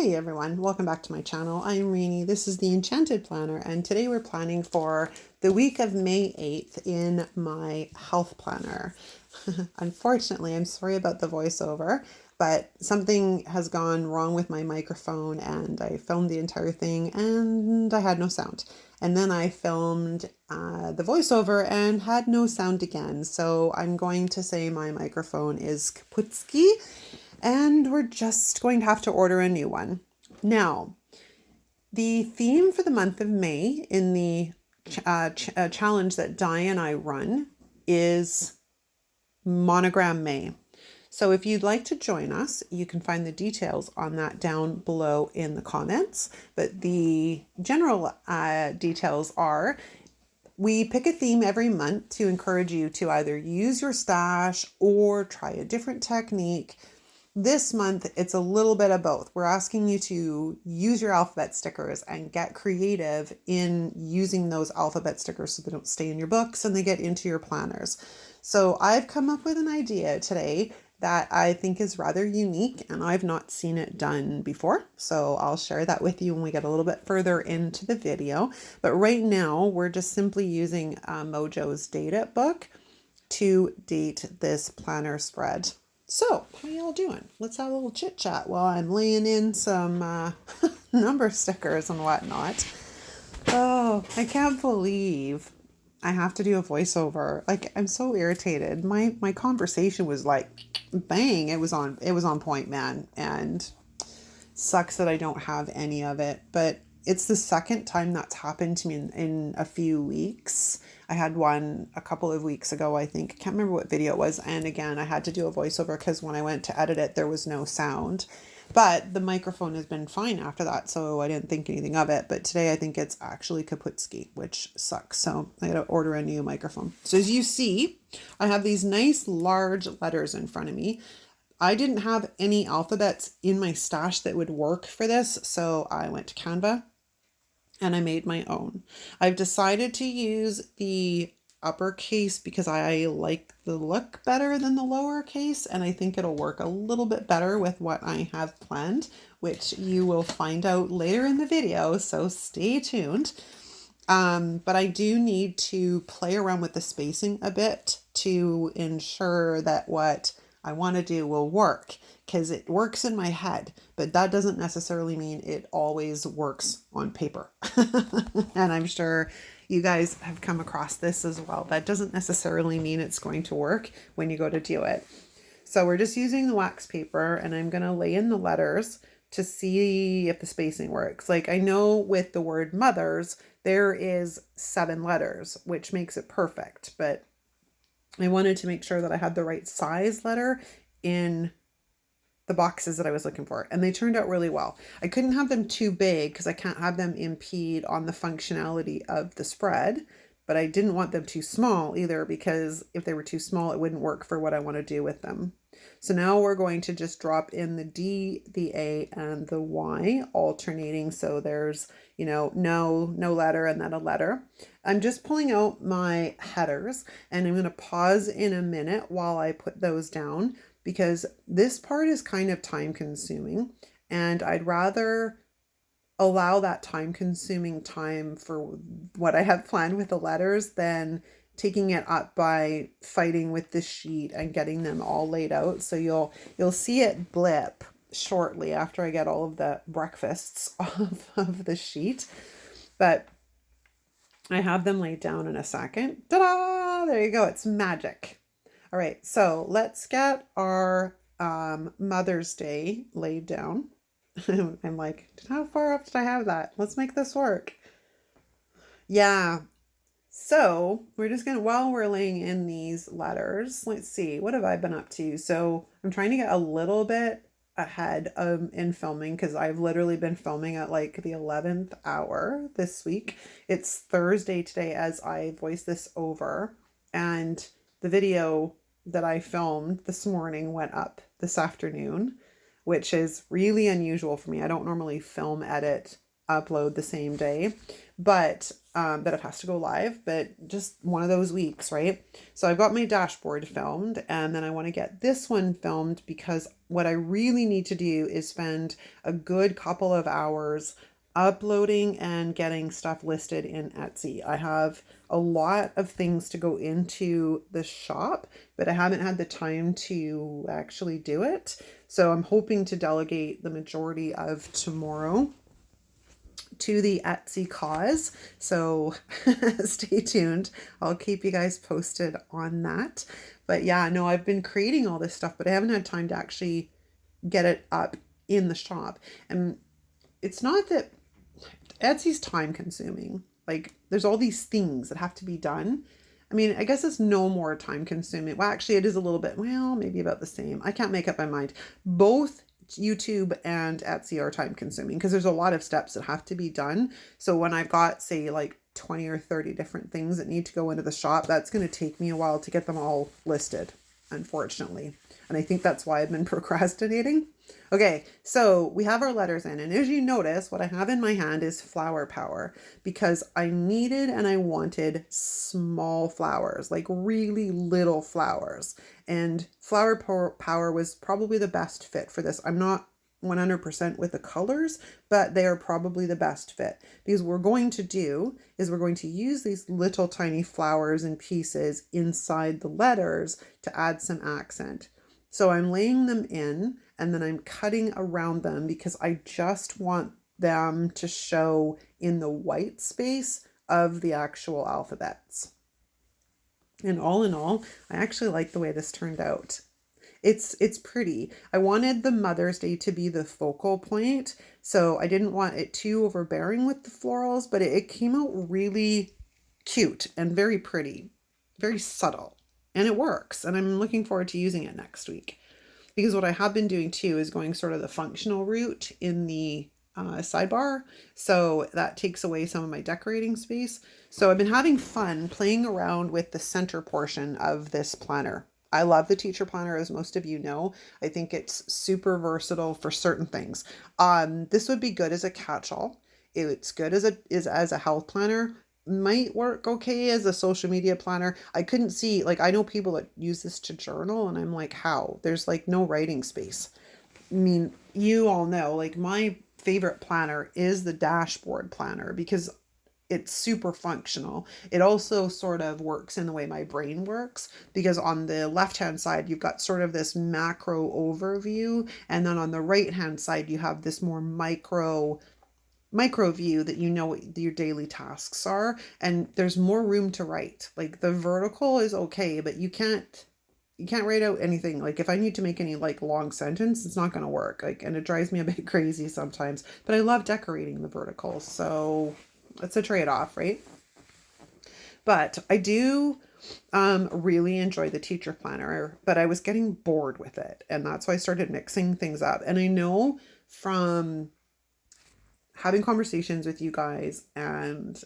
Hey everyone, welcome back to my channel. I'm Reenie. This is the Enchanted Planner, and today we're planning for the week of May 8th in my health planner. Unfortunately, I'm sorry about the voiceover, but something has gone wrong with my microphone and I filmed the entire thing and I had no sound. And then I filmed the voiceover and had no sound again. So I'm going to say my microphone is kaputski and we're just going to have to order a new one. Now, the theme for the month of May in the challenge that Di and I run is Monogram May. So if you'd like to join us, you can find the details on that down below in the comments. But the general details are we pick a theme every month to encourage you to either use your stash or try a different technique. This month, it's a little bit of both. We're asking you to use your alphabet stickers and get creative in using those alphabet stickers so they don't stay in your books and they get into your planners. So I've come up with an idea today that I think is rather unique and I've not seen it done before. So I'll share that with you when we get a little bit further into the video. But right now, we're just simply using Mojo's Date It book to date this planner spread. So, how y'all doing? Let's have a little chit chat while I'm laying in some number stickers and whatnot. Oh, I can't believe I have to do a voiceover. Like, I'm so irritated. My conversation was like, bang, it was on point, man. And sucks that I don't have any of it, but it's the second time that's happened to me in a few weeks. I had one a couple of weeks ago, I think. I can't remember what video it was. And again, I had to do a voiceover because when I went to edit it, there was no sound. But the microphone has been fine after that, so I didn't think anything of it. But today I think it's actually kaputski, which sucks. So I gotta order a new microphone. So as you see, I have these nice large letters in front of me. I didn't have any alphabets in my stash that would work for this, so I went to Canva and I made my own. I've decided to use the uppercase because I like the look better than the lowercase, and I think it'll work a little bit better with what I have planned, which you will find out later in the video, so stay tuned. But I do need to play around with the spacing a bit to ensure that what I want to do will work, because it works in my head, but that doesn't necessarily mean it always works on paper. And I'm sure you guys have come across this as well. That doesn't necessarily mean it's going to work when you go to do it. So we're just using the wax paper and I'm going to lay in the letters to see if the spacing works. Like I know with the word mothers, there is 7 letters, which makes it perfect, but I wanted to make sure that I had the right size letter in the boxes that I was looking for, and they turned out really well. I couldn't have them too big because I can't have them impede on the functionality of the spread, but I didn't want them too small either because if they were too small, it wouldn't work for what I want to do with them. So now we're going to just drop in the D, the A, and the Y alternating. So there's, no letter and then a letter. I'm just pulling out my headers and I'm going to pause in a minute while I put those down because this part is kind of time consuming and I'd rather allow that time consuming time for what I have planned with the letters than taking it up by fighting with the sheet and getting them all laid out. So you'll see it blip shortly after I get all of the breakfasts off of the sheet, but I have them laid down in a second. Ta-da! There you go. It's magic. All right. So let's get our Mother's Day laid down. I'm like, how far up did I have that? Let's make this work. Yeah. So we're just going to, while we're laying in these letters, let's see, what have I been up to? So I'm trying to get a little bit ahead in filming because I've literally been filming at like the 11th hour this week. It's Thursday today as I voice this over, and the video that I filmed this morning went up this afternoon, which is really unusual for me. I don't normally film, edit, upload the same day, but that it has to go live, but just one of those weeks, right? So I've got my dashboard filmed, and then I want to get this one filmed because what I really need to do is spend a good couple of hours uploading and getting stuff listed in Etsy. I have a lot of things to go into the shop, but I haven't had the time to actually do it. So I'm hoping to delegate the majority of tomorrow to the Etsy cause. So stay tuned. I'll keep you guys posted on that. But yeah, no, I've been creating all this stuff, but I haven't had time to actually get it up in the shop. And it's not that Etsy's time consuming. Like there's all these things that have to be done. I mean, I guess it's no more time consuming. Well, actually it is a little bit, well, maybe about the same. I can't make up my mind. Both YouTube and Etsy are time consuming because there's a lot of steps that have to be done. So when I've got, say, like 20 or 30 different things that need to go into the shop, that's going to take me a while to get them all listed, unfortunately. And I think that's why I've been procrastinating. Okay, so we have our letters in, and as you notice, what I have in my hand is flower power because I needed and I wanted small flowers, like really little flowers. And flower power was probably the best fit for this. I'm not 100% with the colors, but they are probably the best fit because we're going to use these little tiny flowers and pieces inside the letters to add some accent. So I'm laying them in and then I'm cutting around them because I just want them to show in the white space of the actual alphabets. And all in all, I actually like the way this turned out. It's pretty. I wanted the Mother's Day to be the focal point, so I didn't want it too overbearing with the florals, but it came out really cute and very pretty, very subtle. And it works, and I'm looking forward to using it next week. Because what I have been doing too is going sort of the functional route in the sidebar. So that takes away some of my decorating space. So I've been having fun playing around with the center portion of this planner. I love the teacher planner, as most of you know. I think it's super versatile for certain things. This would be good as a catch-all. It's good as a health planner. Might work okay as a social media planner. I couldn't see, like, I know people that use this to journal, and I'm like, how? There's like no writing space. I mean, you all know, like, my favorite planner is the dashboard planner because it's super functional. It also sort of works in the way my brain works because on the left hand side you've got sort of this macro overview, and then on the right hand side you have this more micro view that you know what your daily tasks are, and there's more room to write. Like the vertical is okay, but you can't write out anything. Like if I need to make any like long sentence, it's not going to work. Like, and it drives me a bit crazy sometimes, but I love decorating the vertical. So it's a trade-off, right? But I do really enjoy the teacher planner, but I was getting bored with it. And that's why I started mixing things up. And I know from having conversations with you guys and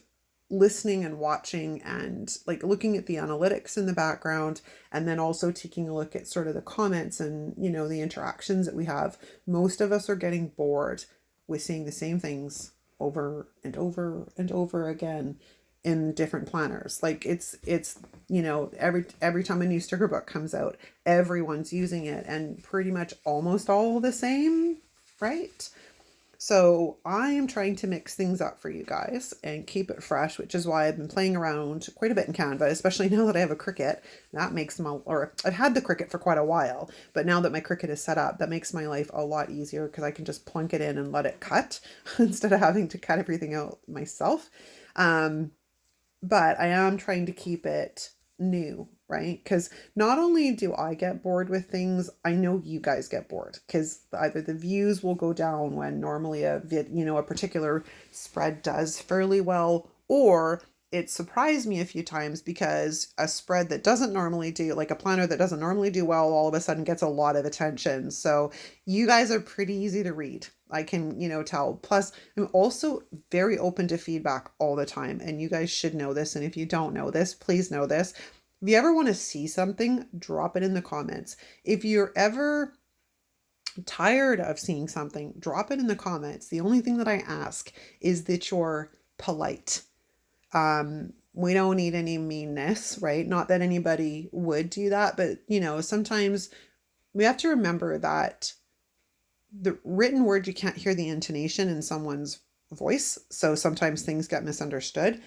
listening and watching and like looking at the analytics in the background, and then also taking a look at sort of the comments and, you know, the interactions that we have, most of us are getting bored with seeing the same things over and over and over again in different planners. Like it's you know, every time a new sticker book comes out, everyone's using it and pretty much almost all the same, right? So I am trying to mix things up for you guys and keep it fresh, which is why I've been playing around quite a bit in Canva, especially now that I have a Cricut. That makes them or I've had the Cricut for quite a while, but now that my Cricut is set up, that makes my life a lot easier because I can just plunk it in and let it cut instead of having to cut everything out myself. But I am trying to keep it new, right? Because not only do I get bored with things, I know you guys get bored because either the views will go down when normally a particular spread does fairly well, or it surprised me a few times because a spread that doesn't normally do, like a planner that doesn't normally do well, all of a sudden gets a lot of attention. So you guys are pretty easy to read. I can, tell. Plus, I'm also very open to feedback all the time. And you guys should know this. And if you don't know this, please know this. If you ever want to see something, drop it in the comments. If you're ever tired of seeing something, drop it in the comments. The only thing that I ask is that you're polite. We don't need any meanness, right? Not that anybody would do that, but sometimes we have to remember that the written word, you can't hear the intonation in someone's voice. So sometimes things get misunderstood.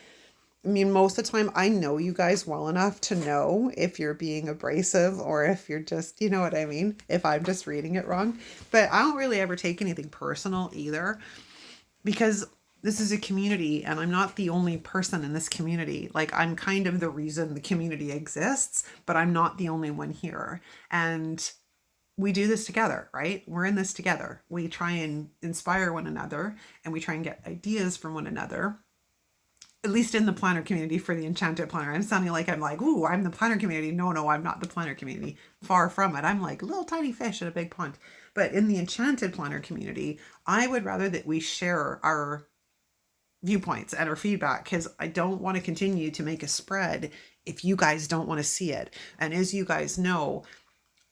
I mean, most of the time, I know you guys well enough to know if you're being abrasive or if you're just, you know what I mean? If I'm just reading it wrong. But I don't really ever take anything personal either, because this is a community and I'm not the only person in this community. Like, I'm kind of the reason the community exists, but I'm not the only one here. And we do this together, right? We're in this together. We try and inspire one another and we try and get ideas from one another. At least in the planner community for the Enchanted planner. I'm sounding like I'm like, ooh, I'm the planner community. No, I'm not the planner community. Far from it. I'm like a little tiny fish in a big pond. But in the Enchanted planner community, I would rather that we share our viewpoints and our feedback, because I don't want to continue to make a spread if you guys don't want to see it. And as you guys know,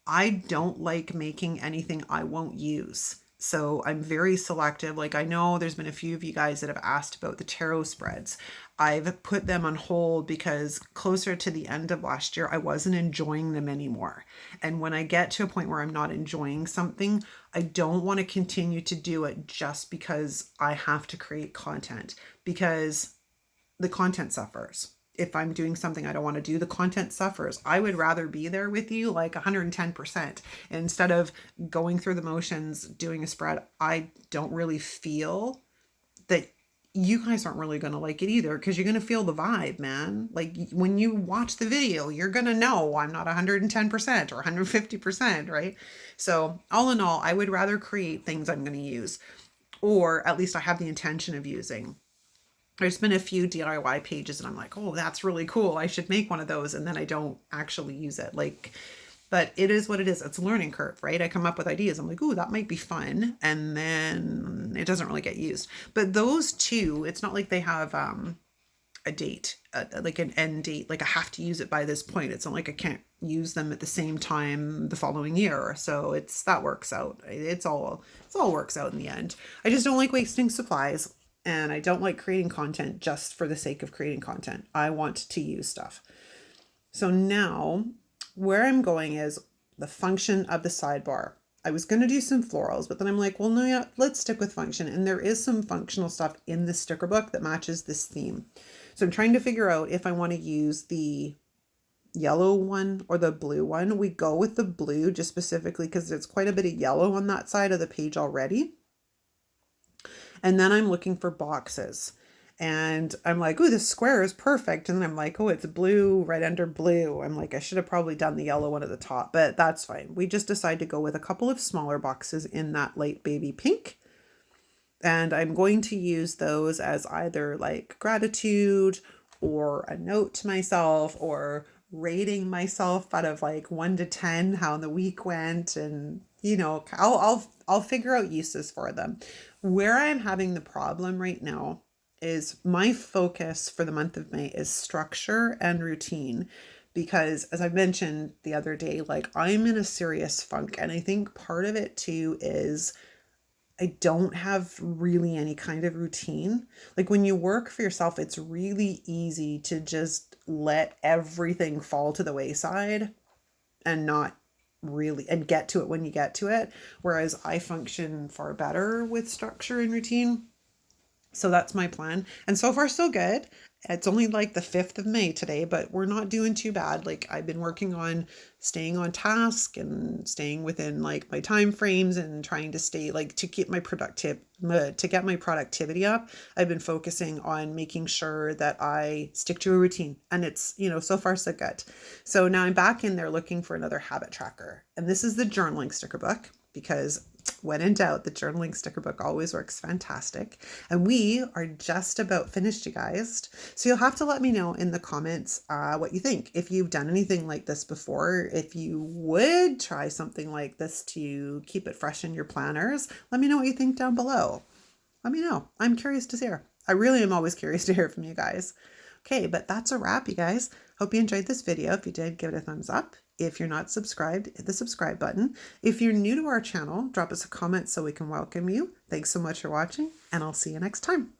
I don't like making anything I won't use. So I'm very selective. Like, I know there's been a few of you guys that have asked about the tarot spreads. I've put them on hold because closer to the end of last year, I wasn't enjoying them anymore. And when I get to a point where I'm not enjoying something, I don't want to continue to do it just because I have to create content, because the content suffers. If I'm doing something I don't want to do, the content suffers. I would rather be there with you like 110% instead of going through the motions, doing a spread. I don't really feel that you guys aren't really going to like it either, because you're going to feel the vibe, man. Like, when you watch the video, you're going to know I'm not 110% or 150%, right? So all in all, I would rather create things I'm going to use, or at least I have the intention of using. There's been a few DIY pages and I'm like, oh, that's really cool, I should make one of those. And then I don't actually use it. Like, but it is what it is. It's a learning curve, right? I come up with ideas. I'm like, ooh, that might be fun. And then it doesn't really get used. But those two, it's not like they have a date, like an end date, like I have to use it by this point. It's not like I can't use them at the same time the following year. So that works out. It's all works out in the end. I just don't like wasting supplies. And I don't like creating content just for the sake of creating content. I want to use stuff. So now where I'm going is the function of the sidebar. I was going to do some florals, but then I'm like, well, no, yeah, let's stick with function. And there is some functional stuff in the sticker book that matches this theme. So I'm trying to figure out if I want to use the yellow one or the blue one. We go with the blue just specifically because there's quite a bit of yellow on that side of the page already. And then I'm looking for boxes and I'm like, oh, this square is perfect. And then I'm like, oh, it's blue right under blue. I'm like, I should have probably done the yellow one at the top, but that's fine. We just decided to go with a couple of smaller boxes in that light baby pink. And I'm going to use those as either like gratitude or a note to myself, or rating myself out of like 1 to 10 how the week went. And I'll figure out uses for them. Where I'm having the problem right now is my focus for the month of May is structure and routine, because as I mentioned the other day, like, I'm in a serious funk. And I think part of it too is I don't have really any kind of routine. Like, when you work for yourself, it's really easy to just let everything fall to the wayside and not really, and get to it when you get to it. Whereas I function far better with structure and routine. So that's my plan. And so far, so good. It's only like the 5th of May today, but we're not doing too bad. Like, I've been working on staying on task and staying within like my time frames and trying to stay like to get my productivity up. I've been focusing on making sure that I stick to a routine, and it's, so far so good. So now I'm back in there looking for another habit tracker. And this is the journaling sticker book, because when in doubt, the journaling sticker book always works fantastic. And we are just about finished, you guys. So you'll have to let me know in the comments what you think. If you've done anything like this before, if you would try something like this to keep it fresh in your planners, let me know what you think down below. Let me know. I'm curious to hear. I really am always curious to hear from you guys. Okay, but that's a wrap, you guys. Hope you enjoyed this video. If you did, give it a thumbs up. If you're not subscribed, hit the subscribe button. If you're new to our channel, drop us a comment so we can welcome you. Thanks so much for watching, and I'll see you next time.